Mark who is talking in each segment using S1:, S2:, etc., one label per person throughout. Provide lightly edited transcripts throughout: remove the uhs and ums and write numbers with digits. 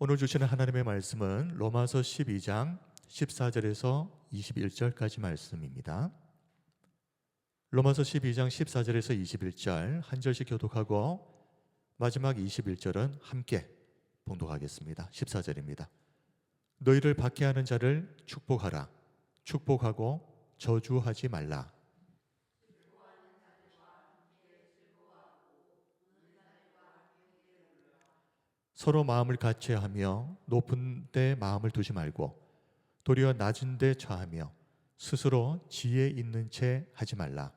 S1: 오늘 주시는 하나님의 말씀은 로마서 12장 14절에서 21절까지 말씀입니다. 로마서 12장 14절에서 21절 한 절씩 교독하고 마지막 21절은 함께 봉독하겠습니다. 14절입니다. 너희를 박해하는 자를 축복하라. 축복하고 저주하지 말라. 서로 마음을 같이 하며 높은 데 마음을 두지 말고 도리어 낮은 데 처하며 스스로 지혜 있는 채 하지 말라.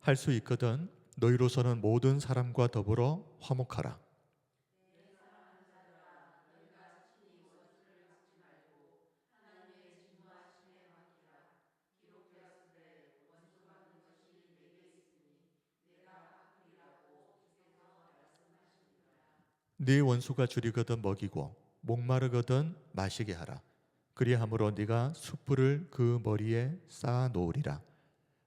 S1: 할 수 있거든 너희로서는 모든 사람과 더불어 화목하라. 네 원수가 줄이거든 먹이고 목마르거든 마시게 하라. 그리함으로 네가 숯불을 그 머리에 쌓아 놓으리라.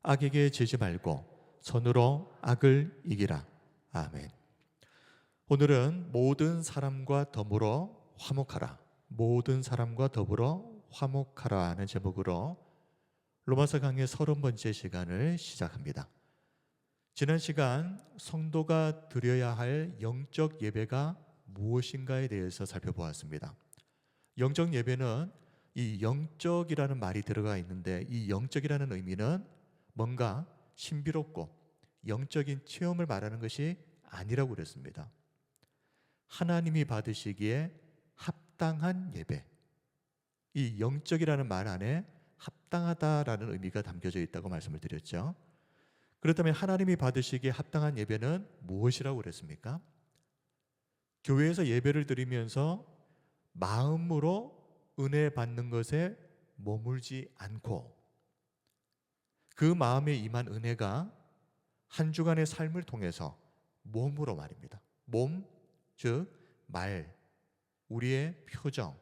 S1: 악에게 지지 말고 선으로 악을 이기라. 아멘. 오늘은 모든 사람과 더불어 화목하라. 모든 사람과 더불어 화목하라 하는 제목으로 로마서 강의 30번째 시간을 시작합니다. 지난 시간 성도가 드려야 할 영적 예배가 무엇인가에 대해서 살펴보았습니다. 영적 예배는 이 영적이라는 말이 들어가 있는데 이 영적이라는 의미는 뭔가 신비롭고 영적인 체험을 말하는 것이 아니라고 그랬습니다. 하나님이 받으시기에 합당한 예배, 이 영적이라는 말 안에 합당하다라는 의미가 담겨져 있다고 말씀을 드렸죠. 그렇다면 하나님이 받으시기에 합당한 예배는 무엇이라고 그랬습니까? 교회에서 예배를 드리면서 마음으로 은혜 받는 것에 머물지 않고 그 마음에 임한 은혜가 한 주간의 삶을 통해서 몸으로 말입니다. 몸, 즉 말, 우리의 표정,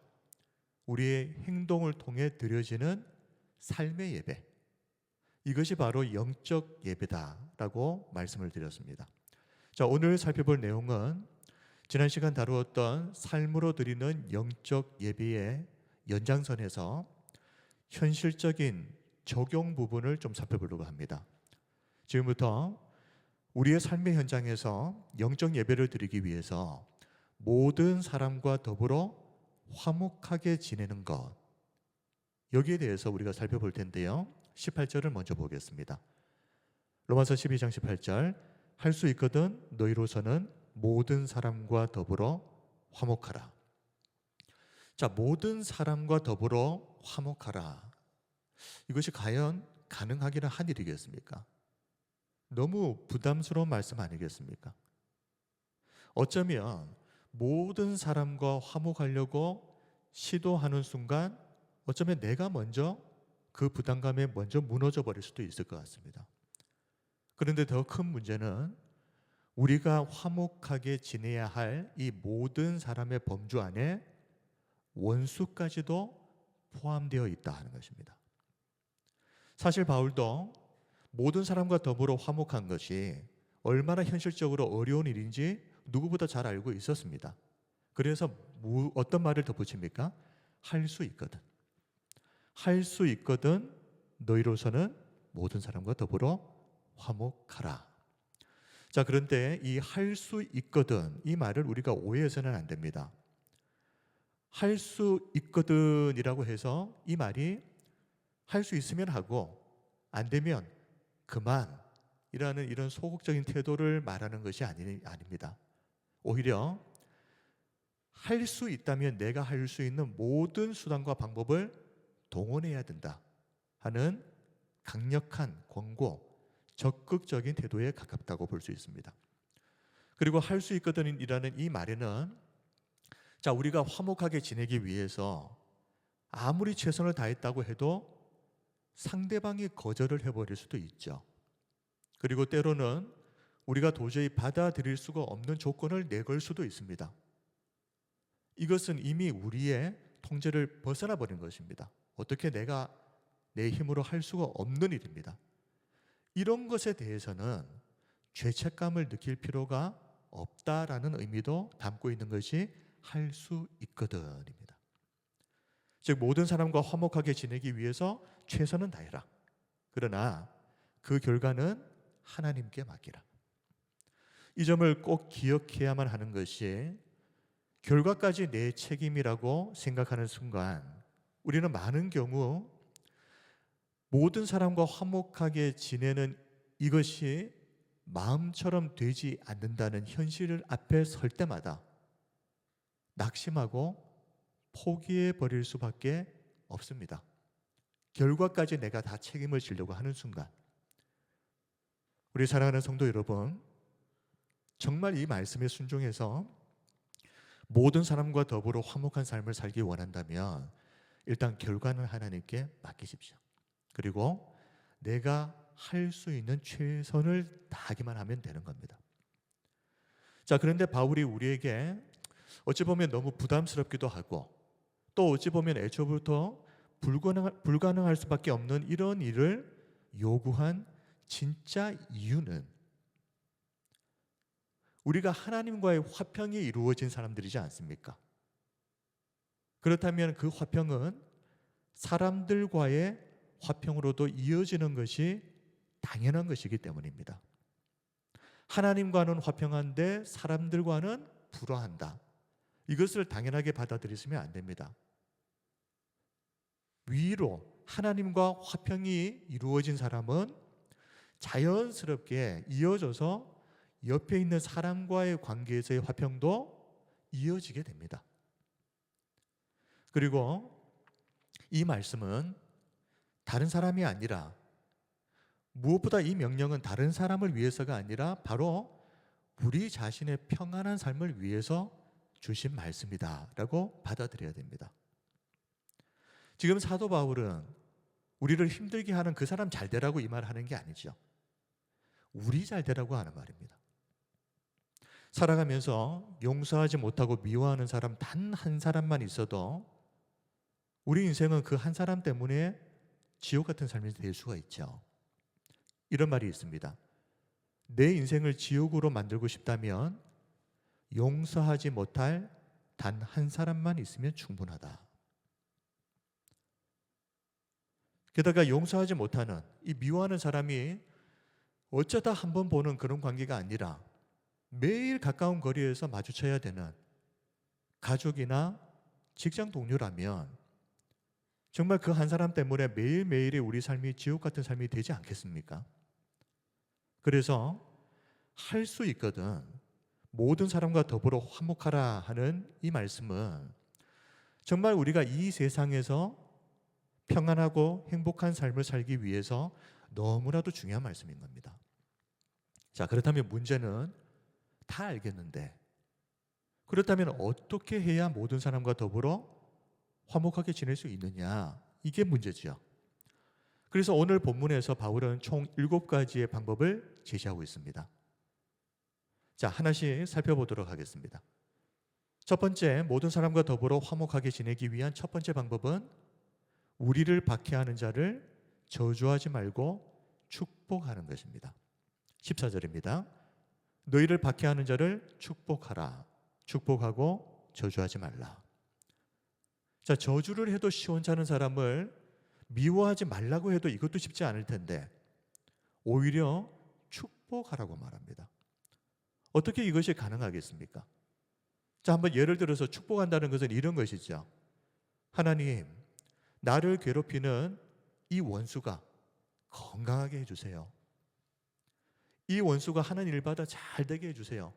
S1: 우리의 행동을 통해 드려지는 삶의 예배, 이것이 바로 영적 예배다라고 말씀을 드렸습니다. 자, 오늘 살펴볼 내용은 지난 시간 다루었던 삶으로 드리는 영적 예배의 연장선에서 현실적인 적용 부분을 좀 살펴보려고 합니다. 지금부터 우리의 삶의 현장에서 영적 예배를 드리기 위해서 모든 사람과 더불어 화목하게 지내는 것, 여기에 대해서 우리가 살펴볼 텐데요. 18절을 먼저 보겠습니다. 로마서 12장 18절, 할 수 있거든 너희로서는 모든 사람과 더불어 화목하라. 자, 모든 사람과 더불어 화목하라. 이것이 과연 가능하기는 한 일이겠습니까? 너무 부담스러운 말씀 아니겠습니까? 어쩌면 모든 사람과 화목하려고 시도하는 순간 어쩌면 내가 먼저 그 부담감에 먼저 무너져 버릴 수도 있을 것 같습니다. 그런데 더 큰 문제는 우리가 화목하게 지내야 할 이 모든 사람의 범주 안에 원수까지도 포함되어 있다 하는 것입니다. 사실 바울도 모든 사람과 더불어 화목한 것이 얼마나 현실적으로 어려운 일인지 누구보다 잘 알고 있었습니다. 그래서 어떤 말을 덧붙입니까? 할 수 있거든. 할 수 있거든 너희로서는 모든 사람과 더불어 화목하라. 자, 그런데 이 할 수 있거든 이 말을 우리가 오해해서는 안 됩니다. 할 수 있거든이라고 해서 이 말이 할 수 있으면 하고 안 되면 그만이라는 이런 소극적인 태도를 말하는 것이 아닙니다. 오히려 할 수 있다면 내가 할 수 있는 모든 수단과 방법을 동원해야 된다 하는 강력한 권고, 적극적인 태도에 가깝다고 볼 수 있습니다. 그리고 할 수 있거든이라는 이 말에는 자, 우리가 화목하게 지내기 위해서 아무리 최선을 다했다고 해도 상대방이 거절을 해버릴 수도 있죠. 그리고 때로는 우리가 도저히 받아들일 수가 없는 조건을 내걸 수도 있습니다. 이것은 이미 우리의 통제를 벗어나 버린 것입니다. 어떻게 내가 내 힘으로 할 수가 없는 일입니다. 이런 것에 대해서는 죄책감을 느낄 필요가 없다라는 의미도 담고 있는 것이 할 수 있거든입니다. 즉 모든 사람과 화목하게 지내기 위해서 최선은 다해라. 그러나 그 결과는 하나님께 맡기라. 이 점을 꼭 기억해야만 하는 것이 결과까지 내 책임이라고 생각하는 순간 우리는 많은 경우 모든 사람과 화목하게 지내는 이것이 마음처럼 되지 않는다는 현실 앞에 설 때마다 낙심하고 포기해 버릴 수밖에 없습니다. 결과까지 내가 다 책임을 지려고 하는 순간 우리 사랑하는 성도 여러분, 정말 이 말씀에 순종해서 모든 사람과 더불어 화목한 삶을 살기 원한다면 일단 결과는 하나님께 맡기십시오. 그리고 내가 할 수 있는 최선을 다하기만 하면 되는 겁니다. 자, 그런데 바울이 우리에게 어찌 보면 너무 부담스럽기도 하고 또 어찌 보면 애초부터 불가능할 수밖에 없는 이런 일을 요구한 진짜 이유는 우리가 하나님과의 화평이 이루어진 사람들이지 않습니까? 그렇다면 그 화평은 사람들과의 화평으로도 이어지는 것이 당연한 것이기 때문입니다. 하나님과는 화평한데 사람들과는 불화한다. 이것을 당연하게 받아들이시면 안 됩니다. 위로 하나님과 화평이 이루어진 사람은 자연스럽게 이어져서 옆에 있는 사람과의 관계에서의 화평도 이어지게 됩니다. 그리고 이 말씀은 다른 사람이 아니라 무엇보다 이 명령은 다른 사람을 위해서가 아니라 바로 우리 자신의 평안한 삶을 위해서 주신 말씀이다라고 받아들여야 됩니다. 지금 사도 바울은 우리를 힘들게 하는 그 사람 잘 되라고 이 말 하는 게 아니죠. 우리 잘 되라고 하는 말입니다. 살아가면서 용서하지 못하고 미워하는 사람 단 한 사람만 있어도 우리 인생은 그 한 사람 때문에 지옥 같은 삶이 될 수가 있죠. 이런 말이 있습니다. 내 인생을 지옥으로 만들고 싶다면 용서하지 못할 단 한 사람만 있으면 충분하다. 게다가 용서하지 못하는 이 미워하는 사람이 어쩌다 한 번 보는 그런 관계가 아니라 매일 가까운 거리에서 마주쳐야 되는 가족이나 직장 동료라면 정말 그 한 사람 때문에 매일매일의 우리 삶이 지옥 같은 삶이 되지 않겠습니까? 그래서 할 수 있거든 모든 사람과 더불어 화목하라 하는 이 말씀은 정말 우리가 이 세상에서 평안하고 행복한 삶을 살기 위해서 너무나도 중요한 말씀인 겁니다. 자, 그렇다면 문제는 다 알겠는데 그렇다면 어떻게 해야 모든 사람과 더불어 화목하게 지낼 수 있느냐? 이게 문제죠. 그래서 오늘 본문에서 바울은 총 7가지의 방법을 제시하고 있습니다. 자, 하나씩 살펴보도록 하겠습니다. 첫 번째, 모든 사람과 더불어 화목하게 지내기 위한 첫 번째 방법은 우리를 박해하는 자를 저주하지 말고 축복하는 것입니다. 14절입니다. 너희를 박해하는 자를 축복하라. 축복하고 저주하지 말라. 자, 저주를 해도 시원찮은 사람을 미워하지 말라고 해도 이것도 쉽지 않을 텐데 오히려 축복하라고 말합니다. 어떻게 이것이 가능하겠습니까? 자, 한번 예를 들어서 축복한다는 것은 이런 것이죠. 하나님, 나를 괴롭히는 이 원수가 건강하게 해주세요. 이 원수가 하는 일마다 잘 되게 해주세요.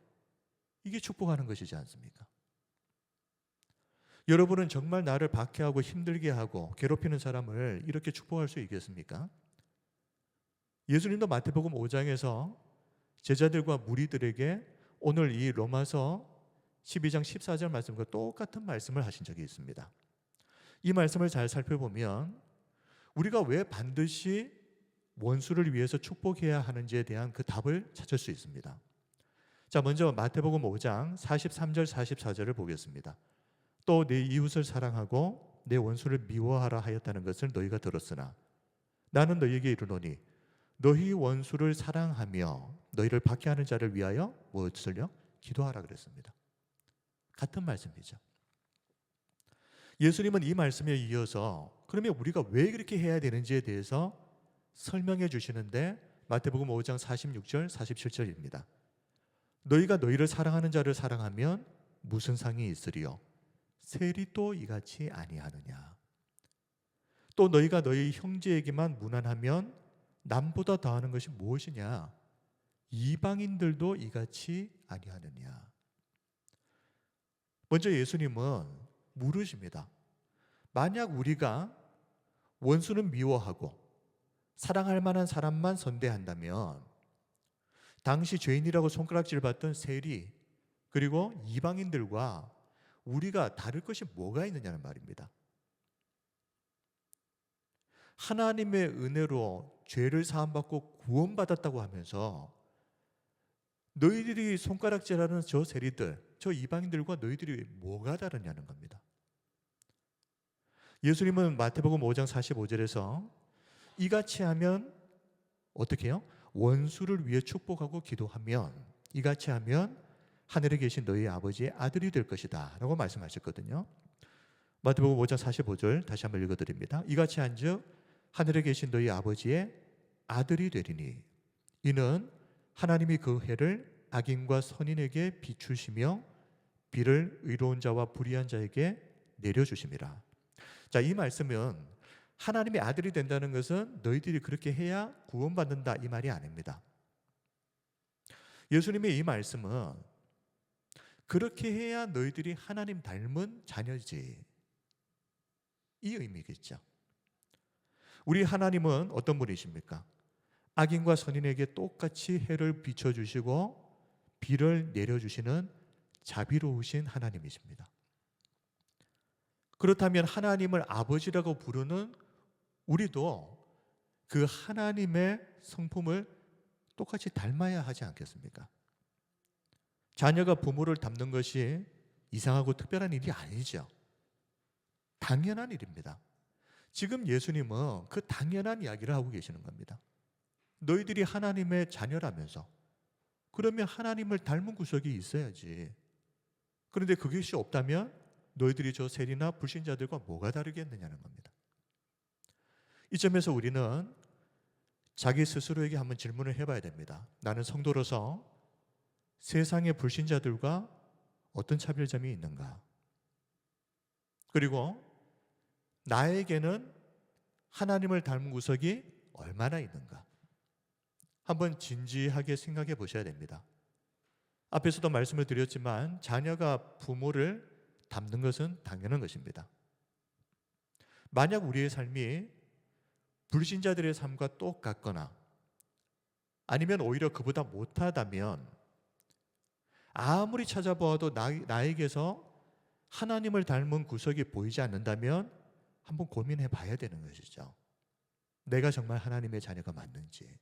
S1: 이게 축복하는 것이지 않습니까? 여러분은 정말 나를 박해하고 힘들게 하고 괴롭히는 사람을 이렇게 축복할 수 있겠습니까? 예수님도 마태복음 5장에서 제자들과 무리들에게 오늘 이 로마서 12장 14절 말씀과 똑같은 말씀을 하신 적이 있습니다. 이 말씀을 잘 살펴보면 우리가 왜 반드시 원수를 위해서 축복해야 하는지에 대한 그 답을 찾을 수 있습니다. 자, 먼저 마태복음 5장 43절 44절을 보겠습니다. 또 내 이웃을 사랑하고 내 원수를 미워하라 하였다는 것을 너희가 들었으나 나는 너희에게 이르노니 너희 원수를 사랑하며 너희를 박해하는 자를 위하여 무엇을요? 기도하라 그랬습니다. 같은 말씀이죠. 예수님은 이 말씀에 이어서 그러면 우리가 왜 그렇게 해야 되는지에 대해서 설명해 주시는데 마태복음 5장 46절 47절입니다. 너희가 너희를 사랑하는 자를 사랑하면 무슨 상이 있으리요? 세리 또 이같이 아니하느냐? 또 너희가 너희 형제에게만 무난하면 남보다 더하는 것이 무엇이냐? 이방인들도 이같이 아니하느냐? 먼저 예수님은 물으십니다. 만약 우리가 원수는 미워하고 사랑할 만한 사람만 선대한다면 당시 죄인이라고 손가락질 받던 세리 그리고 이방인들과 우리가 다를 것이 뭐가 있느냐는 말입니다. 하나님의 은혜로 죄를 사함받고 구원받았다고 하면서 너희들이 손가락질하는 저 세리들, 저 이방인들과 너희들이 뭐가 다르냐는 겁니다. 예수님은 마태복음 5장 45절에서 이같이 하면 어떻게 해요? 원수를 위해 축복하고 기도하면 이같이 하면 하늘에 계신 너희 아버지의 아들이 될 것이다 라고 말씀하셨거든요. 마태복음 5장 45절 다시 한번 읽어드립니다. 이같이 한즉 하늘에 계신 너희 아버지의 아들이 되리니 이는 하나님이 그 해를 악인과 선인에게 비추시며 비를 의로운 자와 불의한 자에게 내려주심이라. 자, 이 말씀은 하나님의 아들이 된다는 것은 너희들이 그렇게 해야 구원받는다 이 말이 아닙니다. 예수님의 이 말씀은 그렇게 해야 너희들이 하나님 닮은 자녀지 이 의미겠죠. 우리 하나님은 어떤 분이십니까? 악인과 선인에게 똑같이 해를 비춰주시고 비를 내려주시는 자비로우신 하나님이십니다. 그렇다면 하나님을 아버지라고 부르는 우리도 그 하나님의 성품을 똑같이 닮아야 하지 않겠습니까? 자녀가 부모를 닮는 것이 이상하고 특별한 일이 아니죠. 당연한 일입니다. 지금 예수님은 그 당연한 이야기를 하고 계시는 겁니다. 너희들이 하나님의 자녀라면서 그러면 하나님을 닮은 구석이 있어야지. 그런데 그것이 없다면 너희들이 저 세리나 불신자들과 뭐가 다르겠느냐는 겁니다. 이 점에서 우리는 자기 스스로에게 한번 질문을 해봐야 됩니다. 나는 성도로서 세상의 불신자들과 어떤 차별점이 있는가? 그리고 나에게는 하나님을 닮은 구석이 얼마나 있는가? 한번 진지하게 생각해 보셔야 됩니다. 앞에서도 말씀을 드렸지만 자녀가 부모를 닮는 것은 당연한 것입니다. 만약 우리의 삶이 불신자들의 삶과 똑같거나 아니면 오히려 그보다 못하다면 아무리 찾아보아도 나에게서 하나님을 닮은 구석이 보이지 않는다면 한번 고민해 봐야 되는 것이죠. 내가 정말 하나님의 자녀가 맞는지.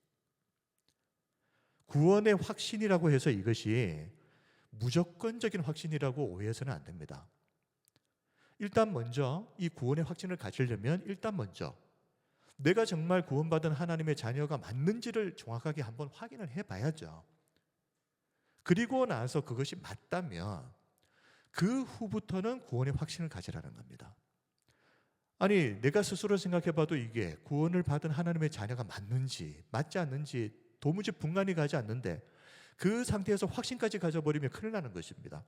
S1: 구원의 확신이라고 해서 이것이 무조건적인 확신이라고 오해해서는 안 됩니다. 일단 먼저 이 구원의 확신을 가지려면 일단 먼저 내가 정말 구원받은 하나님의 자녀가 맞는지를 정확하게 한번 확인을 해봐야죠. 그리고 나서 그것이 맞다면 그 후부터는 구원의 확신을 가지라는 겁니다. 아니 내가 스스로 생각해봐도 이게 구원을 받은 하나님의 자녀가 맞는지 맞지 않는지 도무지 분간이 가지 않는데 그 상태에서 확신까지 가져버리면 큰일 나는 것입니다.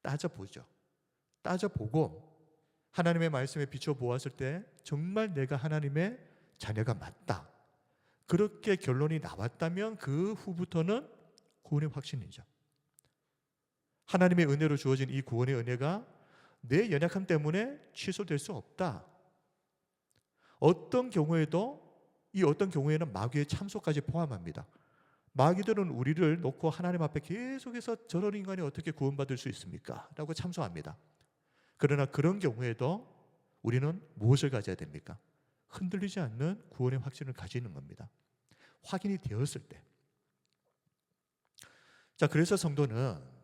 S1: 따져보죠. 따져보고 하나님의 말씀에 비춰보았을 때 정말 내가 하나님의 자녀가 맞다. 그렇게 결론이 나왔다면 그 후부터는 구원의 확신이죠. 하나님의 은혜로 주어진 이 구원의 은혜가 내 연약함 때문에 취소될 수 없다. 어떤 경우에도 이 어떤 경우에는 마귀의 참소까지 포함합니다. 마귀들은 우리를 놓고 하나님 앞에 계속해서 저런 인간이 어떻게 구원받을 수 있습니까? 라고 참소합니다. 그러나 그런 경우에도 우리는 무엇을 가져야 됩니까? 흔들리지 않는 구원의 확신을 가지는 겁니다. 확인이 되었을 때. 자, 그래서 성도는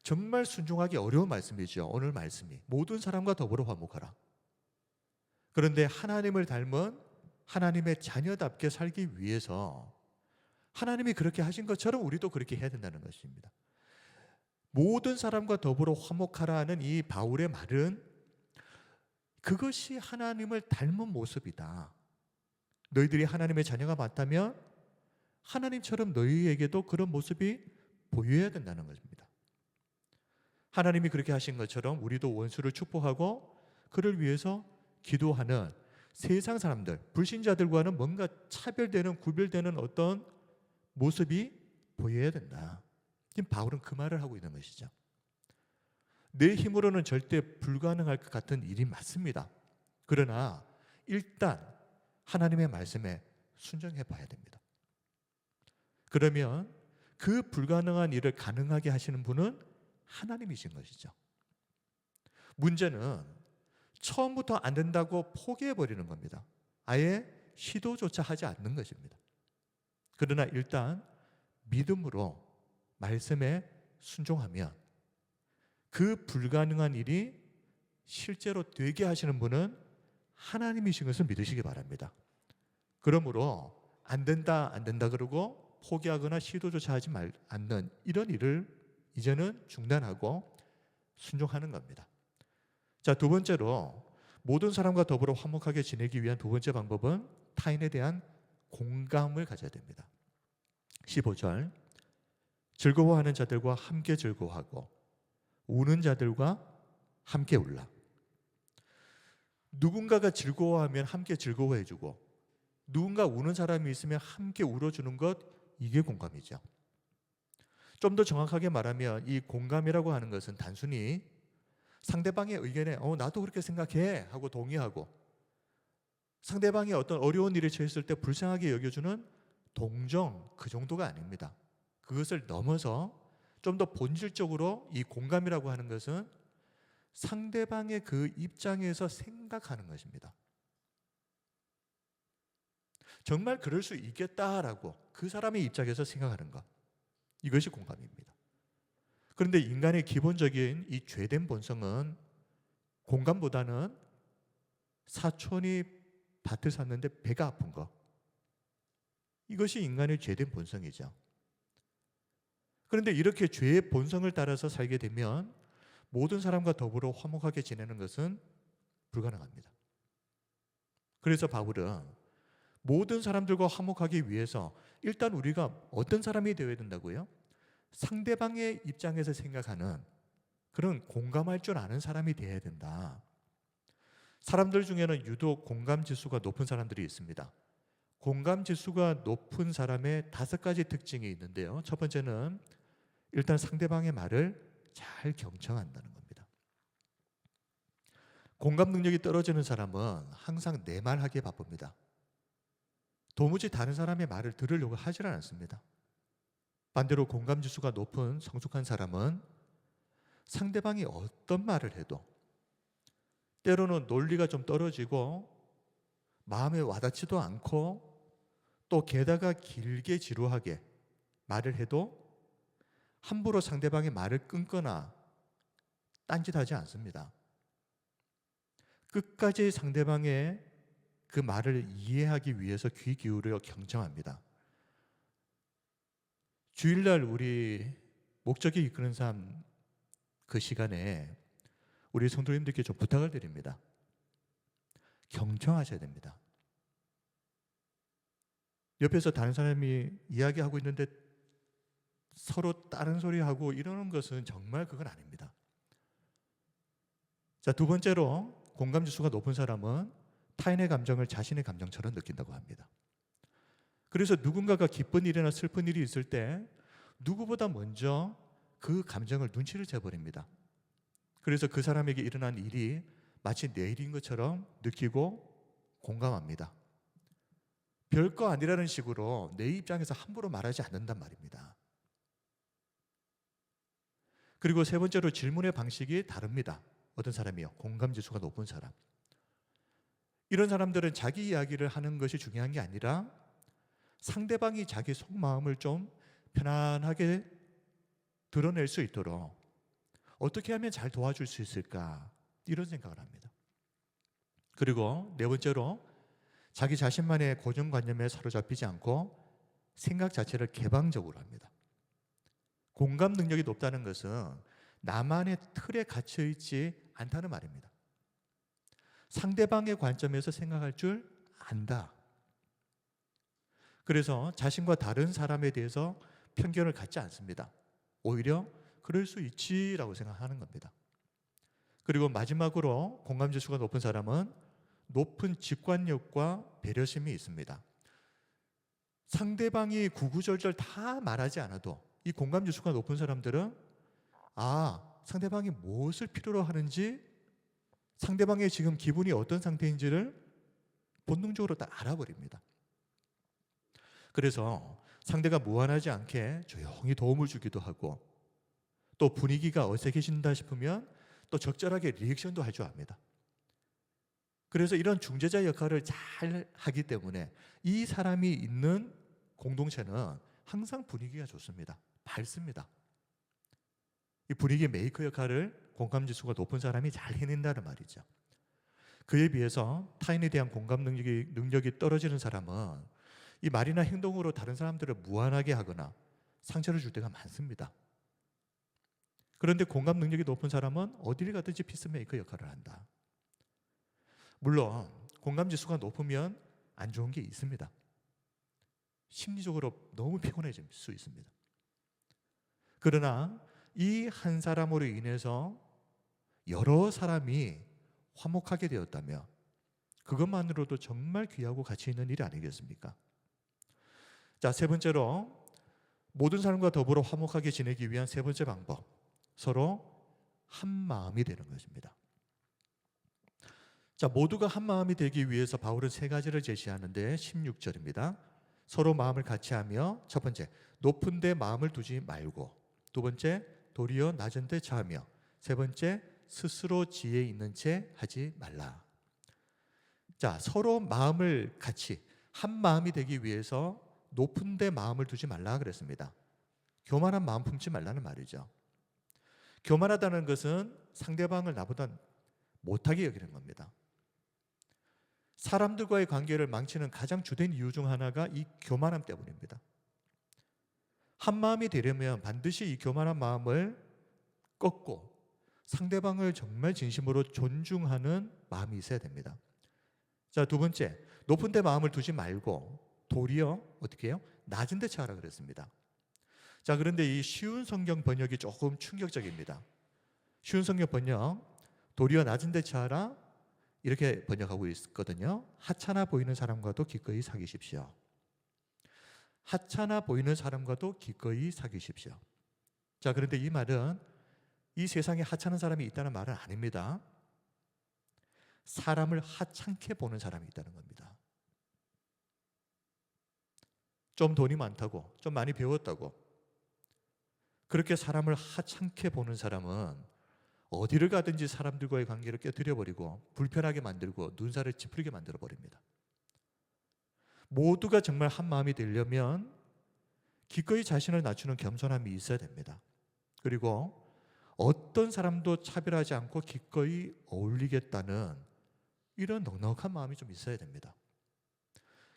S1: 정말 순종하기 어려운 말씀이죠. 오늘 말씀이 모든 사람과 더불어 화목하라. 그런데 하나님을 닮은 하나님의 자녀답게 살기 위해서 하나님이 그렇게 하신 것처럼 우리도 그렇게 해야 된다는 것입니다. 모든 사람과 더불어 화목하라는 이 바울의 말은 그것이 하나님을 닮은 모습이다. 너희들이 하나님의 자녀가 맞다면 하나님처럼 너희에게도 그런 모습이 보여야 된다는 것입니다. 하나님이 그렇게 하신 것처럼 우리도 원수를 축복하고 그를 위해서 기도하는 세상 사람들, 불신자들과는 뭔가 차별되는, 구별되는 어떤 모습이 보여야 된다. 지금 바울은 그 말을 하고 있는 것이죠. 내 힘으로는 절대 불가능할 것 같은 일이 맞습니다. 그러나 일단 하나님의 말씀에 순종해 봐야 됩니다. 그러면 그 불가능한 일을 가능하게 하시는 분은 하나님이신 것이죠. 문제는 처음부터 안 된다고 포기해 버리는 겁니다. 아예 시도조차 하지 않는 것입니다. 그러나 일단 믿음으로 말씀에 순종하면 그 불가능한 일이 실제로 되게 하시는 분은 하나님이신 것을 믿으시기 바랍니다. 그러므로 안 된다 그러고 포기하거나 시도조차 하지 않는 이런 일을 이제는 중단하고 순종하는 겁니다. 자, 두 번째로 모든 사람과 더불어 화목하게 지내기 위한 두 번째 방법은 타인에 대한 공감을 가져야 됩니다. 15절 즐거워하는 자들과 함께 즐거워하고 우는 자들과 함께 울라. 누군가가 즐거워하면 함께 즐거워해주고 누군가 우는 사람이 있으면 함께 울어주는 것, 이게 공감이죠. 좀 더 정확하게 말하면 이 공감이라고 하는 것은 단순히 상대방의 의견에 나도 그렇게 생각해 하고 동의하고 상대방이 어떤 어려운 일에 처했을 때 불쌍하게 여겨주는 동정, 그 정도가 아닙니다. 그것을 넘어서 좀 더 본질적으로 이 공감이라고 하는 것은 상대방의 그 입장에서 생각하는 것입니다. 정말 그럴 수 있겠다라고 그 사람의 입장에서 생각하는 것, 이것이 공감입니다. 그런데 인간의 기본적인 이 죄된 본성은 공감보다는 사촌이 밭을 샀는데 배가 아픈 거, 이것이 인간의 죄된 본성이죠. 그런데 이렇게 죄의 본성을 따라서 살게 되면 모든 사람과 더불어 화목하게 지내는 것은 불가능합니다. 그래서 바울은 모든 사람들과 화목하기 위해서 일단 우리가 어떤 사람이 되어야 된다고요? 상대방의 입장에서 생각하는 그런 공감할 줄 아는 사람이 되어야 된다. 사람들 중에는 유독 공감 지수가 높은 사람들이 있습니다. 공감 지수가 높은 사람의 5가지 특징이 있는데요. 첫 번째는 일단 상대방의 말을 잘 경청한다는 겁니다. 공감 능력이 떨어지는 사람은 항상 내 말 하기에 바쁩니다. 도무지 다른 사람의 말을 들으려고 하질 않습니다. 반대로 공감 지수가 높은 성숙한 사람은 상대방이 어떤 말을 해도 때로는 논리가 좀 떨어지고 마음에 와닿지도 않고 또 게다가 길게 지루하게 말을 해도 함부로 상대방의 말을 끊거나 딴짓하지 않습니다. 끝까지 상대방의 그 말을 이해하기 위해서 귀 기울여 경청합니다. 주일날 우리 목적이 이끄는 삶 그 시간에 우리 성도님들께 좀 부탁을 드립니다. 경청하셔야 됩니다. 옆에서 다른 사람이 이야기하고 있는데 서로 다른 소리 하고 이러는 것은 정말 그건 아닙니다. 자, 두 번째로 공감 지수가 높은 사람은 타인의 감정을 자신의 감정처럼 느낀다고 합니다. 그래서 누군가가 기쁜 일이나 슬픈 일이 있을 때 누구보다 먼저 그 감정을 눈치를 채버립니다. 그래서 그 사람에게 일어난 일이 마치 내 일인 것처럼 느끼고 공감합니다. 별거 아니라는 식으로 내 입장에서 함부로 말하지 않는단 말입니다. 그리고 세 번째로 질문의 방식이 다릅니다. 어떤 사람이요? 공감 지수가 높은 사람. 이런 사람들은 자기 이야기를 하는 것이 중요한 게 아니라 상대방이 자기 속마음을 좀 편안하게 드러낼 수 있도록 어떻게 하면 잘 도와줄 수 있을까, 이런 생각을 합니다. 그리고 네 번째로 자기 자신만의 고정관념에 사로잡히지 않고 생각 자체를 개방적으로 합니다. 공감 능력이 높다는 것은 나만의 틀에 갇혀 있지 않다는 말입니다. 상대방의 관점에서 생각할 줄 안다. 그래서 자신과 다른 사람에 대해서 편견을 갖지 않습니다. 오히려 그럴 수 있지라고 생각하는 겁니다. 그리고 마지막으로 공감 지수가 높은 사람은 높은 직관력과 배려심이 있습니다. 상대방이 구구절절 다 말하지 않아도 이 공감 지수가 높은 사람들은 상대방이 무엇을 필요로 하는지, 상대방의 지금 기분이 어떤 상태인지를 본능적으로 다 알아버립니다. 그래서 상대가 무안하지 않게 조용히 도움을 주기도 하고, 또 분위기가 어색해진다 싶으면 또 적절하게 리액션도 할 줄 압니다. 그래서 이런 중재자 역할을 잘 하기 때문에 이 사람이 있는 공동체는 항상 분위기가 좋습니다. 밝습니다. 이 분위기 메이커 역할을 공감지수가 높은 사람이 잘 해낸다는 말이죠. 그에 비해서 타인에 대한 공감 능력이 떨어지는 사람은 이 말이나 행동으로 다른 사람들을 무안하게 하거나 상처를 줄 때가 많습니다. 그런데 공감 능력이 높은 사람은 어딜 가든지 피스메이커 역할을 한다. 물론 공감 지수가 높으면 안 좋은 게 있습니다. 심리적으로 너무 피곤해질 수 있습니다. 그러나 이 한 사람으로 인해서 여러 사람이 화목하게 되었다면 그것만으로도 정말 귀하고 가치 있는 일이 아니겠습니까? 자, 세 번째로 모든 사람과 더불어 화목하게 지내기 위한 세 번째 방법, 서로 한 마음이 되는 것입니다. 자, 모두가 한 마음이 되기 위해서 바울은 세 가지를 제시하는데 16절입니다. 서로 마음을 같이 하며, 첫 번째, 높은 데 마음을 두지 말고, 두 번째, 도리어 낮은 데 처하며, 세 번째, 스스로 지혜 있는 채 하지 말라. 자, 서로 마음을 같이 한 마음이 되기 위해서 높은 데 마음을 두지 말라 그랬습니다. 교만한 마음 품지 말라는 말이죠. 교만하다는 것은 상대방을 나보다 못하게 여기는 겁니다. 사람들과의 관계를 망치는 가장 주된 이유 중 하나가 이 교만함 때문입니다. 한 마음이 되려면 반드시 이 교만한 마음을 꺾고 상대방을 정말 진심으로 존중하는 마음이 있어야 됩니다. 자, 두 번째, 높은 데 마음을 두지 말고 도리어 어떻게 해요? 낮은 데 처하라 그랬습니다. 자, 그런데 이 쉬운 성경 번역이 조금 충격적입니다. 쉬운 성경 번역, 도리어 낮은 데 처하라, 이렇게 번역하고 있거든요. 하찮아 보이는 사람과도 기꺼이 사귀십시오. 하찮아 보이는 사람과도 기꺼이 사귀십시오. 자, 그런데 이 말은 이 세상에 하찮은 사람이 있다는 말은 아닙니다. 사람을 하찮게 보는 사람이 있다는 겁니다. 좀 돈이 많다고, 좀 많이 배웠다고, 그렇게 사람을 하찮게 보는 사람은 어디를 가든지 사람들과의 관계를 깨뜨려버리고 불편하게 만들고 눈살을 찌푸리게 만들어버립니다. 모두가 정말 한 마음이 되려면 기꺼이 자신을 낮추는 겸손함이 있어야 됩니다. 그리고 어떤 사람도 차별하지 않고 기꺼이 어울리겠다는 이런 넉넉한 마음이 좀 있어야 됩니다.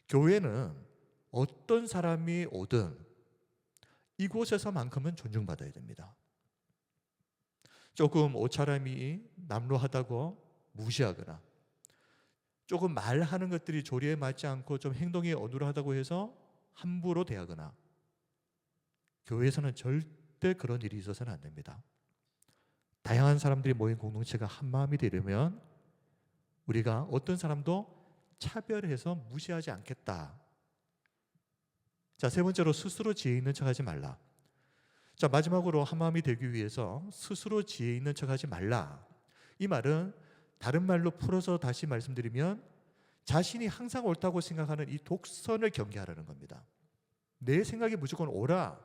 S1: 교회는 어떤 사람이 오든 이곳에서만큼은 존중받아야 됩니다. 조금 옷차림이 남루하다고 무시하거나, 조금 말하는 것들이 조리에 맞지 않고 좀 행동이 어눌하다고 해서 함부로 대하거나, 교회에서는 절대 그런 일이 있어서는 안 됩니다. 다양한 사람들이 모인 공동체가 한 마음이 되려면 우리가 어떤 사람도 차별해서 무시하지 않겠다. 자, 세 번째로 스스로 지혜 있는 척하지 말라. 자, 마지막으로 한 마음이 되기 위해서 스스로 지혜 있는 척하지 말라. 이 말은 다른 말로 풀어서 다시 말씀드리면 자신이 항상 옳다고 생각하는 이 독선을 경계하라는 겁니다. 내 생각이 무조건 옳아.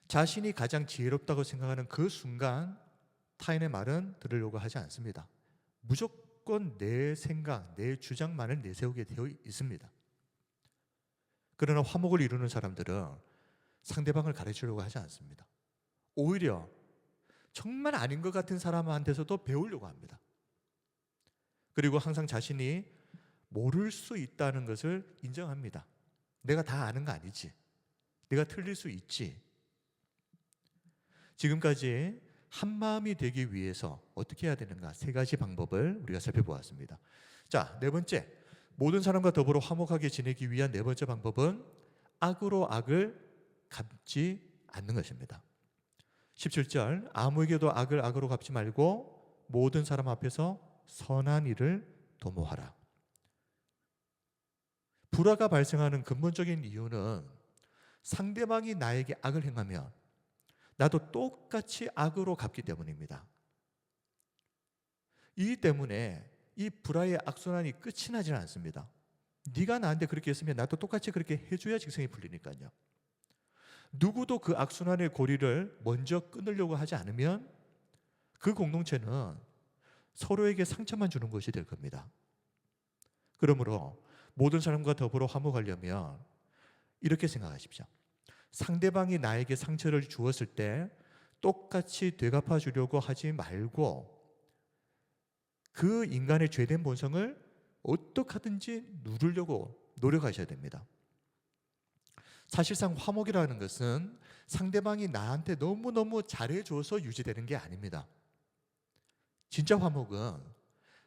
S1: 자신이 가장 지혜롭다고 생각하는 그 순간 타인의 말은 들으려고 하지 않습니다. 무조건 내 생각, 내 주장만을 내세우게 되어 있습니다. 그러나 화목을 이루는 사람들은 상대방을 가르치려고 하지 않습니다. 오히려 정말 아닌 것 같은 사람한테서도 배우려고 합니다. 그리고 항상 자신이 모를 수 있다는 것을 인정합니다. 내가 다 아는 거 아니지. 내가 틀릴 수 있지. 지금까지 한 마음이 되기 위해서 어떻게 해야 되는가? 세 가지 방법을 우리가 살펴보았습니다. 자, 네 번째. 모든 사람과 더불어 화목하게 지내기 위한 네 번째 방법은 악으로 악을 갚지 않는 것입니다. 17절, 아무에게도 악을 악으로 갚지 말고 모든 사람 앞에서 선한 일을 도모하라. 불화가 발생하는 근본적인 이유는 상대방이 나에게 악을 행하면 나도 똑같이 악으로 갚기 때문입니다. 이 때문에 이 불화의 악순환이 끝이 나질 않습니다. 네가 나한테 그렇게 했으면 나도 똑같이 그렇게 해줘야 직성이 풀리니까요. 누구도 그 악순환의 고리를 먼저 끊으려고 하지 않으면 그 공동체는 서로에게 상처만 주는 것이 될 겁니다. 그러므로 모든 사람과 더불어 화목하려면 이렇게 생각하십시오. 상대방이 나에게 상처를 주었을 때 똑같이 되갚아 주려고 하지 말고 그 인간의 죄된 본성을 어떻게 하든지 누르려고 노력하셔야 됩니다. 사실상 화목이라는 것은 상대방이 나한테 너무너무 잘해줘서 유지되는 게 아닙니다. 진짜 화목은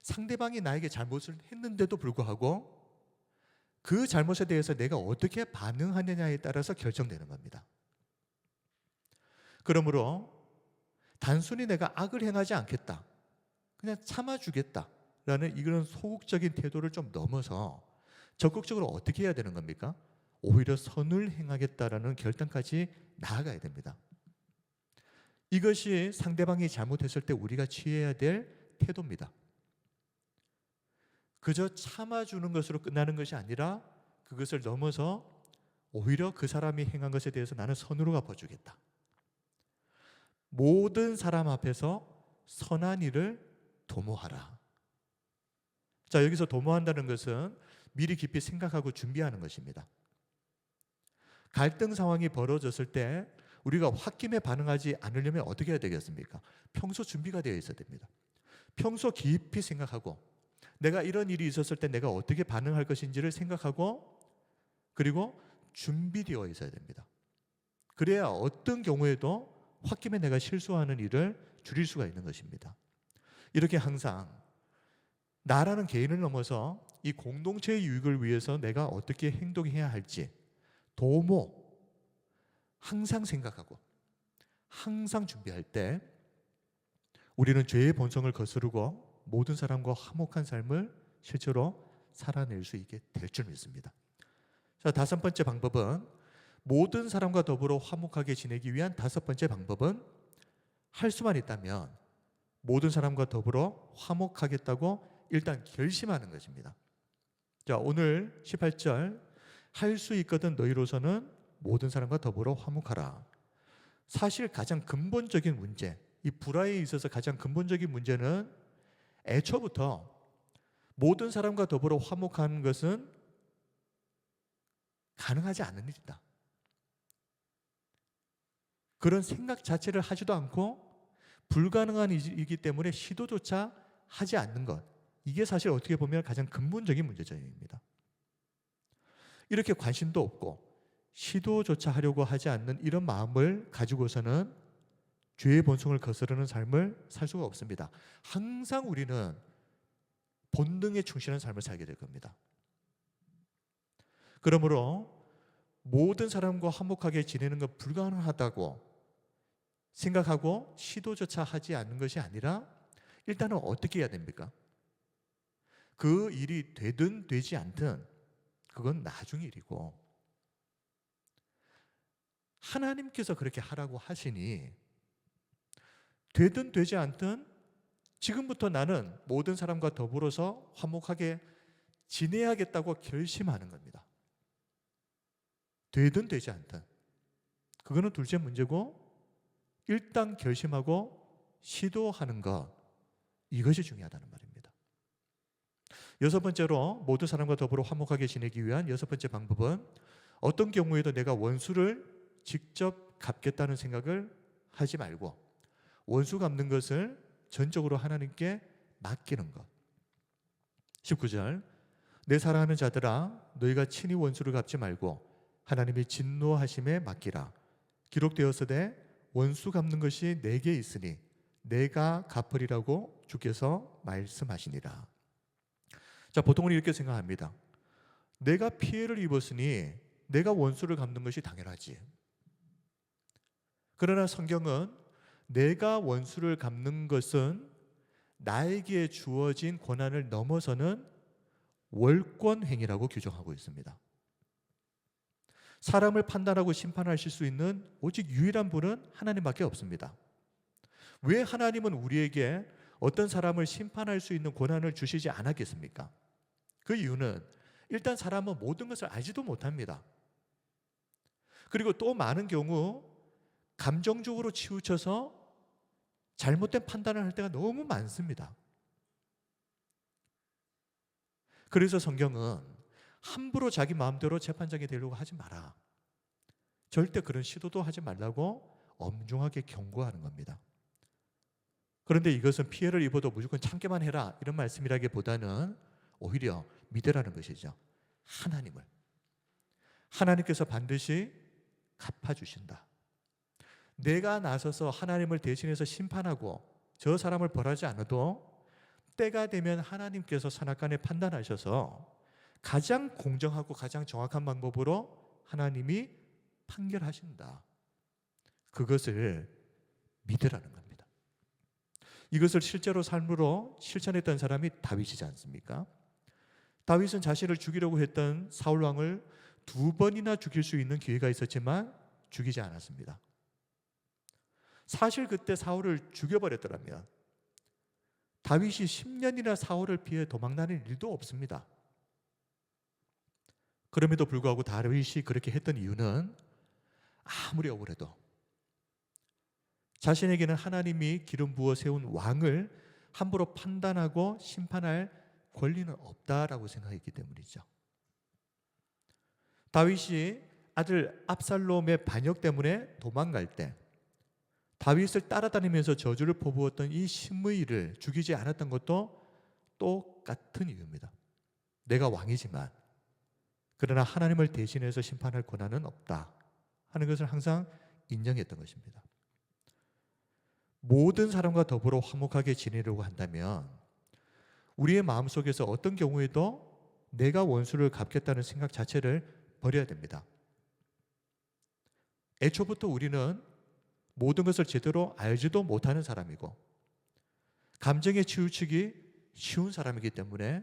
S1: 상대방이 나에게 잘못을 했는데도 불구하고 그 잘못에 대해서 내가 어떻게 반응하느냐에 따라서 결정되는 겁니다. 그러므로 단순히 내가 악을 행하지 않겠다, 그냥 참아주겠다라는 이런 소극적인 태도를 좀 넘어서 적극적으로 어떻게 해야 되는 겁니까? 오히려 선을 행하겠다라는 결단까지 나아가야 됩니다. 이것이 상대방이 잘못했을 때 우리가 취해야 될 태도입니다. 그저 참아주는 것으로 끝나는 것이 아니라 그것을 넘어서 오히려 그 사람이 행한 것에 대해서 나는 선으로 갚아주겠다. 모든 사람 앞에서 선한 일을 도모하라. 자, 여기서 도모한다는 것은 미리 깊이 생각하고 준비하는 것입니다. 갈등 상황이 벌어졌을 때 우리가 홧김에 반응하지 않으려면 어떻게 해야 되겠습니까? 평소 준비가 되어 있어야 됩니다. 평소 깊이 생각하고 내가 이런 일이 있었을 때 내가 어떻게 반응할 것인지를 생각하고 그리고 준비되어 있어야 됩니다. 그래야 어떤 경우에도 홧김에 내가 실수하는 일을 줄일 수가 있는 것입니다. 이렇게 항상 나라는 개인을 넘어서 이 공동체의 유익을 위해서 내가 어떻게 행동해야 할지 도모 항상 생각하고 항상 준비할 때 우리는 죄의 본성을 거스르고 모든 사람과 화목한 삶을 실제로 살아낼 수 있게 될 줄 믿습니다. 자, 다섯 번째 방법은 모든 사람과 더불어 화목하게 지내기 위한 다섯 번째 방법은 할 수만 있다면 모든 사람과 더불어 화목하겠다고 일단 결심하는 것입니다. 자, 오늘 18절 할 수 있거든 너희로서는 모든 사람과 더불어 화목하라. 사실 가장 근본적인 문제, 이 불화에 있어서 가장 근본적인 문제는 애초부터 모든 사람과 더불어 화목하는 것은 가능하지 않는 일이다. 그런 생각 자체를 하지도 않고 불가능한 일이기 때문에 시도조차 하지 않는 것, 이게 사실 어떻게 보면 가장 근본적인 문제점입니다. 이렇게 관심도 없고 시도조차 하려고 하지 않는 이런 마음을 가지고서는 죄의 본성을 거스르는 삶을 살 수가 없습니다. 항상 우리는 본능에 충실한 삶을 살게 될 겁니다. 그러므로 모든 사람과 화목하게 지내는 것 불가능하다고 생각하고 시도조차 하지 않는 것이 아니라 일단은 어떻게 해야 됩니까? 그 일이 되든 되지 않든 그건 나중 일이고 하나님께서 그렇게 하라고 하시니 되든 되지 않든 지금부터 나는 모든 사람과 더불어서 화목하게 지내야겠다고 결심하는 겁니다. 되든 되지 않든 그거는 둘째 문제고 일단 결심하고 시도하는 것, 이것이 중요하다는 말입니다. 여섯 번째로 모든 사람과 더불어 화목하게 지내기 위한 여섯 번째 방법은 어떤 경우에도 내가 원수를 직접 갚겠다는 생각을 하지 말고 원수 갚는 것을 전적으로 하나님께 맡기는 것. 19절 내 사랑하는 자들아, 너희가 친히 원수를 갚지 말고 하나님이 진노하심에 맡기라. 기록되었으되 원수 갚는 것이 내게 있으니 내가 갚으리라고 주께서 말씀하시니라. 자, 보통은 이렇게 생각합니다. 내가 피해를 입었으니 내가 원수를 갚는 것이 당연하지. 그러나 성경은 내가 원수를 갚는 것은 나에게 주어진 권한을 넘어서는 월권 행위라고 규정하고 있습니다. 사람을 판단하고 심판하실 수 있는 오직 유일한 분은 하나님밖에 없습니다. 왜 하나님은 우리에게 어떤 사람을 심판할 수 있는 권한을 주시지 않았겠습니까? 그 이유는 일단 사람은 모든 것을 알지도 못합니다. 그리고 또 많은 경우 감정적으로 치우쳐서 잘못된 판단을 할 때가 너무 많습니다. 그래서 성경은 함부로 자기 마음대로 재판장이 되려고 하지 마라. 절대 그런 시도도 하지 말라고 엄중하게 경고하는 겁니다. 그런데 이것은 피해를 입어도 무조건 참기만 해라 이런 말씀이라기보다는 오히려 믿으라는 것이죠. 하나님께서 반드시 갚아주신다. 내가 나서서 하나님을 대신해서 심판하고 저 사람을 벌하지 않아도 때가 되면 하나님께서 선악간에 판단하셔서 가장 공정하고 가장 정확한 방법으로 하나님이 판결하신다. 그것을 믿으라는 겁니다. 이것을 실제로 삶으로 실천했던 사람이 다윗이지 않습니까? 다윗은 자신을 죽이려고 했던 사울 왕을 2번이나 죽일 수 있는 기회가 있었지만 죽이지 않았습니다. 사실 그때 사울을 죽여버렸더라면 다윗이 10년이나 사울을 피해 도망다닐 일도 없습니다. 그럼에도 불구하고 다윗이 그렇게 했던 이유는 아무리 억울해도 자신에게는 하나님이 기름 부어 세운 왕을 함부로 판단하고 심판할 권리는 없다라고 생각했기 때문이죠. 다윗이 아들 압살롬의 반역 때문에 도망갈 때 다윗을 따라다니면서 저주를 퍼부었던 이 시므이를 죽이지 않았던 것도 똑같은 이유입니다. 내가 왕이지만 그러나 하나님을 대신해서 심판할 권한은 없다 하는 것을 항상 인정했던 것입니다. 모든 사람과 더불어 화목하게 지내려고 한다면 우리의 마음속에서 어떤 경우에도 내가 원수를 갚겠다는 생각 자체를 버려야 됩니다. 애초부터 우리는 모든 것을 제대로 알지도 못하는 사람이고 감정에 치우치기 쉬운 사람이기 때문에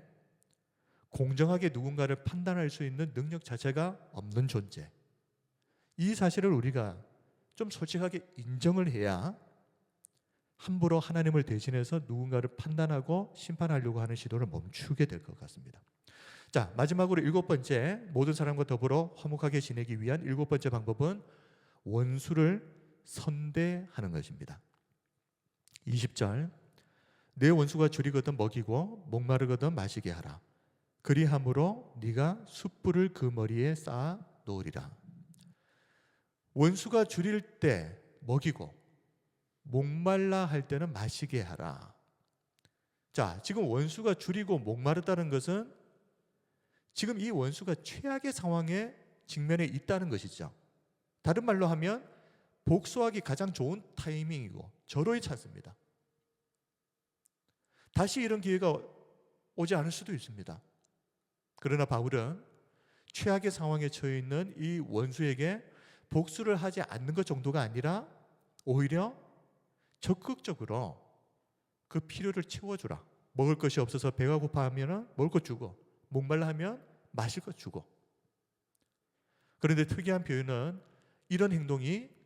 S1: 공정하게 누군가를 판단할 수 있는 능력 자체가 없는 존재. 이 사실을 우리가 좀 솔직하게 인정을 해야 함부로 하나님을 대신해서 누군가를 판단하고 심판하려고 하는 시도를 멈추게 될 것 같습니다. 자, 마지막으로 7번째, 모든 사람과 더불어 화목하게 지내기 위한 7번째 방법은 원수를 선대하는 것입니다. 20절, 내 원수가 줄이거든 먹이고 목마르거든 마시게 하라. 그리함으로 네가 숯불을 그 머리에 쌓아 놓으리라. 원수가 줄일 때 먹이고 목말라 할 때는 마시게 하라. 자, 지금 원수가 줄이고 목마르다는 것은 지금 이 원수가 최악의 상황에 직면해 있다는 것이죠. 다른 말로 하면 복수하기 가장 좋은 타이밍이고 절호의 찬스입니다. 다시 이런 기회가 오지 않을 수도 있습니다. 그러나 바울은 최악의 상황에 처해 있는 이 원수에게 복수를 하지 않는 것 정도가 아니라 오히려 적극적으로 그 필요를 채워주라. 먹을 것이 없어서 배가 고파하면 먹을 것 주고 목말라 하면 마실 것 주고. 그런데 특이한 표현은 이런 행동이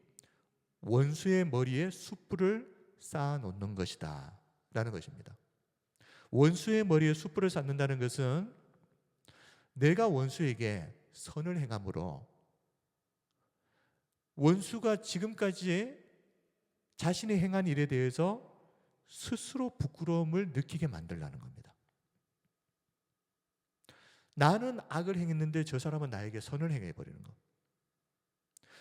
S1: 원수의 머리에 숯불을 쌓아 놓는 것이다 라는 것입니다. 원수의 머리에 숯불을 쌓는다는 것은 내가 원수에게 선을 행함으로 원수가 지금까지 자신이 행한 일에 대해서 스스로 부끄러움을 느끼게 만들라는 겁니다. 나는 악을 행했는데 저 사람은 나에게 선을 행해버리는 것.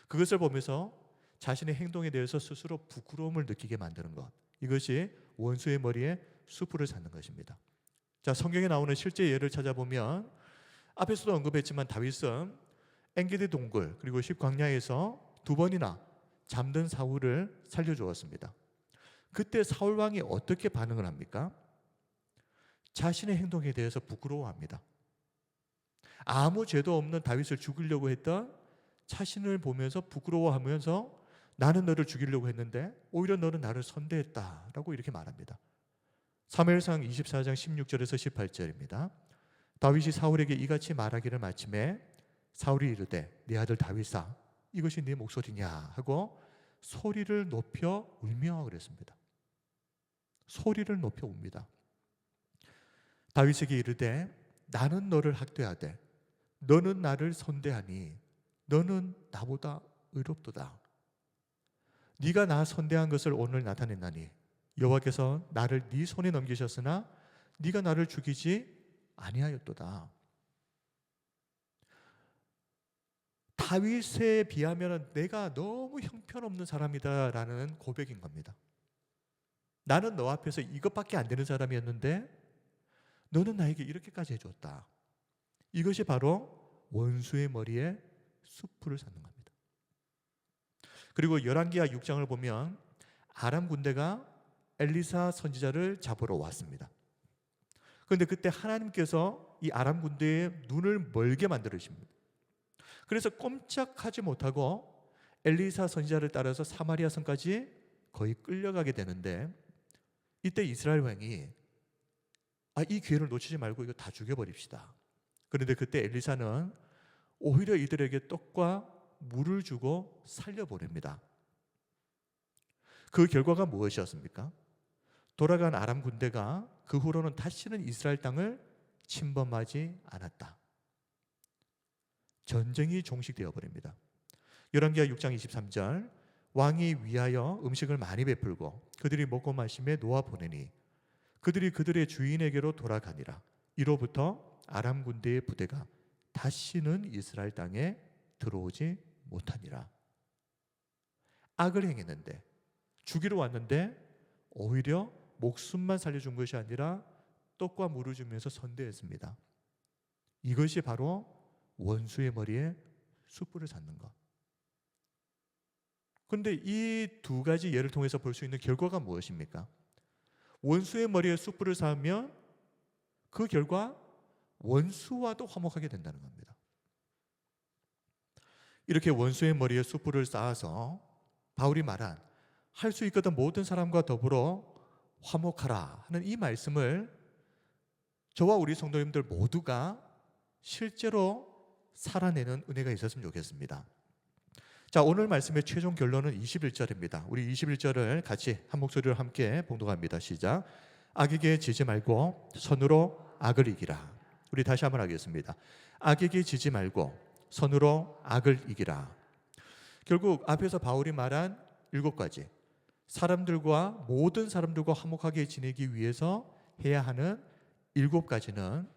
S1: 그것을 보면서 자신의 행동에 대해서 스스로 부끄러움을 느끼게 만드는 것. 이것이 원수의 머리에 숯불을 쌓는 것입니다. 자, 성경에 나오는 실제 예를 찾아보면 앞에서도 언급했지만 다윗은 엔게디 동굴 그리고 십광야에서 2번이나 잠든 사울을 살려주었습니다. 그때 사울 왕이 어떻게 반응을 합니까? 자신의 행동에 대해서 부끄러워합니다. 아무 죄도 없는 다윗을 죽이려고 했던 자신을 보면서 부끄러워하면서 나는 너를 죽이려고 했는데 오히려 너는 나를 선대했다라고 이렇게 말합니다. 사무엘상 24장 16절에서 18절입니다. 다윗이 사울에게 이같이 말하기를 마침에 사울이 이르되 네 아들 다윗아 이것이 네 목소리냐 하고 소리를 높여 울며 그랬습니다. 소리를 높여 웁니다. 다윗에게 이르되 나는 너를 학대하되 너는 나를 선대하니 너는 나보다 의롭도다. 네가 나 선대한 것을 오늘 나타냈나니 여호와께서 나를 네 손에 넘기셨으나 네가 나를 죽이지 아니하였도다. 다윗에 비하면 내가 너무 형편없는 사람이다라는 고백인 겁니다. 나는 너 앞에서 이것밖에 안 되는 사람이었는데 너는 나에게 이렇게까지 해줬다. 이것이 바로 원수의 머리에 숯불을 샀는 겁니다. 그리고 열왕기하 6장을 보면 아람 군대가 엘리사 선지자를 잡으러 왔습니다. 그런데 그때 하나님께서 이 아람 군대의 눈을 멀게 만들으십니다. 그래서 꼼짝하지 못하고 엘리사 선지자를 따라서 사마리아 성까지 거의 끌려가게 되는데 이때 이스라엘 왕이 이 기회를 놓치지 말고 이거 다 죽여버립시다. 그런데 그때 엘리사는 오히려 이들에게 떡과 물을 주고 살려보냅니다. 그 결과가 무엇이었습니까? 돌아간 아람 군대가 그 후로는 다시는 이스라엘 땅을 침범하지 않았다. 전쟁이 종식되어 버립니다. 열왕기하 6장 23절 왕이 위하여 음식을 많이 베풀고 그들이 먹고 마시며 놓아 보내니 그들이 그들의 주인에게로 돌아가니라. 이로부터 아람 군대의 부대가 다시는 이스라엘 땅에 들어오지 못하니라. 악을 행했는데 죽이러 왔는데 오히려 목숨만 살려준 것이 아니라 떡과 물을 주면서 선대했습니다. 이것이 바로 원수의 머리에 숯불을 샀는 것. 그런데 이 두 가지 예를 통해서 볼 수 있는 결과가 무엇입니까? 원수의 머리에 숯불을 쌓으면 그 결과 원수와도 화목하게 된다는 겁니다. 이렇게 원수의 머리에 숯불을 쌓아서 바울이 말한 할 수 있거든 모든 사람과 더불어 화목하라 하는 이 말씀을 저와 우리 성도님들 모두가 실제로 살아내는 은혜가 있었으면 좋겠습니다. 자, 오늘 말씀의 최종 결론은 21절입니다. 우리 21절을 같이 한 목소리로 함께 봉독합니다. 시작. 악에게 지지 말고 선으로 악을 이기라. 우리 다시 한번 하겠습니다. 악에게 지지 말고 선으로 악을 이기라. 결국 앞에서 바울이 말한 7가지 사람들과 모든 사람들과 화목하게 지내기 위해서 해야 하는 7가지는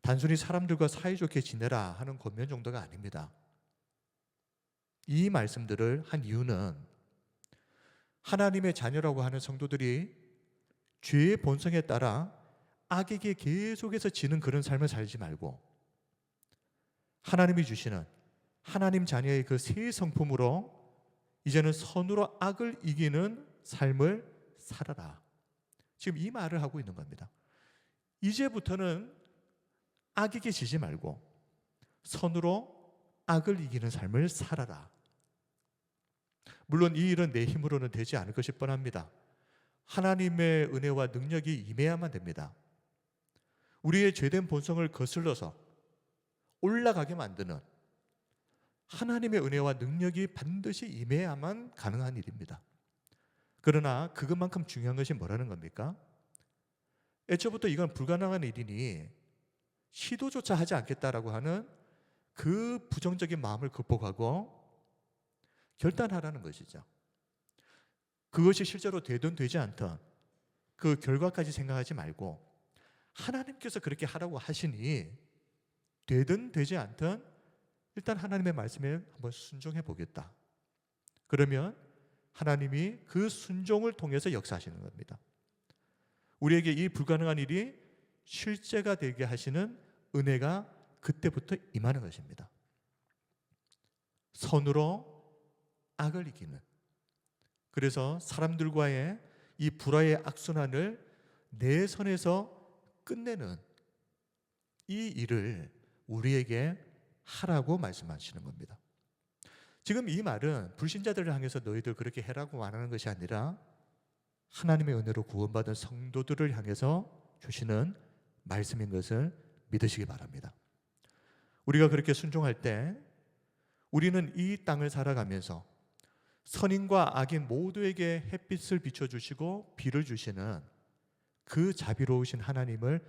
S1: 단순히 사람들과 사이좋게 지내라 하는 권면 정도가 아닙니다. 이 말씀들을 한 이유는 하나님의 자녀라고 하는 성도들이 죄의 본성에 따라 악에게 계속해서 지는 그런 삶을 살지 말고 하나님이 주시는 하나님 자녀의 그 새 성품으로 이제는 선으로 악을 이기는 삶을 살아라. 지금 이 말을 하고 있는 겁니다. 이제부터는 악에게 지지 말고 선으로 악을 이기는 삶을 살아라. 물론 이 일은 내 힘으로는 되지 않을 것이 뻔합니다. 하나님의 은혜와 능력이 임해야만 됩니다. 우리의 죄된 본성을 거슬러서 올라가게 만드는 하나님의 은혜와 능력이 반드시 임해야만 가능한 일입니다. 그러나 그것만큼 중요한 것이 뭐라는 겁니까? 애초부터 이건 불가능한 일이니 시도조차 하지 않겠다라고 하는 그 부정적인 마음을 극복하고 결단하라는 것이죠. 그것이 실제로 되든 되지 않든 그 결과까지 생각하지 말고 하나님께서 그렇게 하라고 하시니 되든 되지 않든 일단 하나님의 말씀에 한번 순종해 보겠다. 그러면 하나님이 그 순종을 통해서 역사하시는 겁니다. 우리에게 이 불가능한 일이 실제가 되게 하시는 은혜가 그때부터 임하는 것입니다. 선으로 악을 이기는, 그래서 사람들과의 이 불화의 악순환을 내 선에서 끝내는 이 일을 우리에게 하라고 말씀하시는 겁니다. 지금 이 말은 불신자들을 향해서 너희들 그렇게 해라고 말하는 것이 아니라 하나님의 은혜로 구원받은 성도들을 향해서 주시는 말씀인 것을 믿으시기 바랍니다. 우리가 그렇게 순종할 때 우리는 이 땅을 살아가면서 선인과 악인 모두에게 햇빛을 비춰주시고 비를 주시는 그 자비로우신 하나님을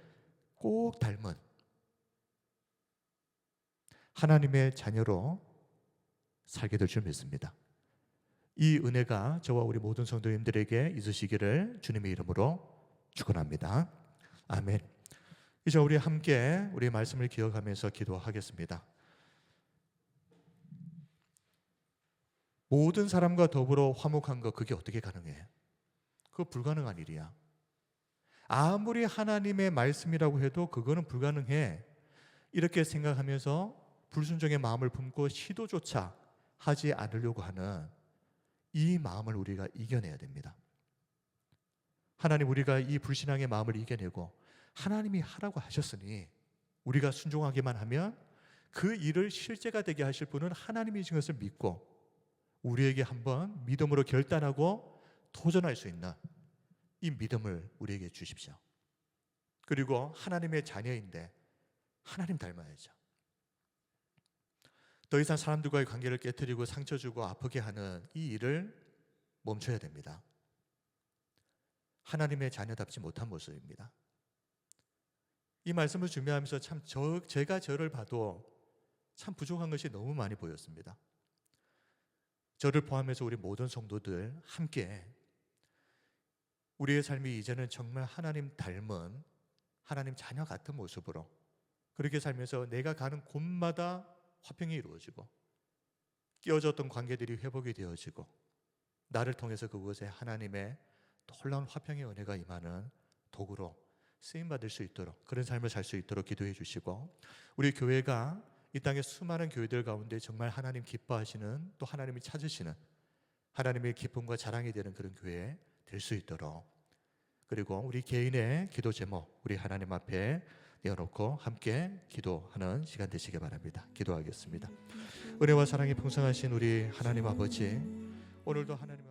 S1: 꼭 닮은 하나님의 자녀로 살게 될 줄 믿습니다. 이 은혜가 저와 우리 모든 성도님들에게 있으시기를 주님의 이름으로 축원합니다. 아멘. 이제 우리 함께 우리 말씀을 기억하면서 기도하겠습니다. 모든 사람과 더불어 화목한 것, 그게 어떻게 가능해? 그거 불가능한 일이야. 아무리 하나님의 말씀이라고 해도 그거는 불가능해. 이렇게 생각하면서 불순종의 마음을 품고 시도조차 하지 않으려고 하는 이 마음을 우리가 이겨내야 됩니다. 하나님, 우리가 이 불신앙의 마음을 이겨내고 하나님이 하라고 하셨으니 우리가 순종하기만 하면 그 일을 실제가 되게 하실 분은 하나님이신 것을 믿고 우리에게 한번 믿음으로 결단하고 도전할 수 있는 이 믿음을 우리에게 주십시오. 그리고 하나님의 자녀인데 하나님 닮아야죠. 더 이상 사람들과의 관계를 깨트리고 상처 주고 아프게 하는 이 일을 멈춰야 됩니다. 하나님의 자녀답지 못한 모습입니다. 이 말씀을 준비하면서 참 제가 저를 봐도 참 부족한 것이 너무 많이 보였습니다. 저를 포함해서 우리 모든 성도들 함께 우리의 삶이 이제는 정말 하나님 닮은 하나님 자녀 같은 모습으로 그렇게 살면서 내가 가는 곳마다 화평이 이루어지고 깨어졌던 관계들이 회복이 되어지고 나를 통해서 그곳에 하나님의 놀라운 화평의 은혜가 임하는 도구로 쓰임받을 수 있도록, 그런 삶을 살 수 있도록 기도해 주시고, 우리 교회가 이 땅의 수많은 교회들 가운데 정말 하나님 기뻐하시는, 또 하나님이 찾으시는 하나님의 기쁨과 자랑이 되는 그런 교회 될 수 있도록, 그리고 우리 개인의 기도 제목 우리 하나님 앞에 내어놓고 함께 기도하는 시간 되시기 바랍니다. 기도하겠습니다. 은혜와 사랑이 풍성하신 우리 하나님 아버지, 오늘도 하나님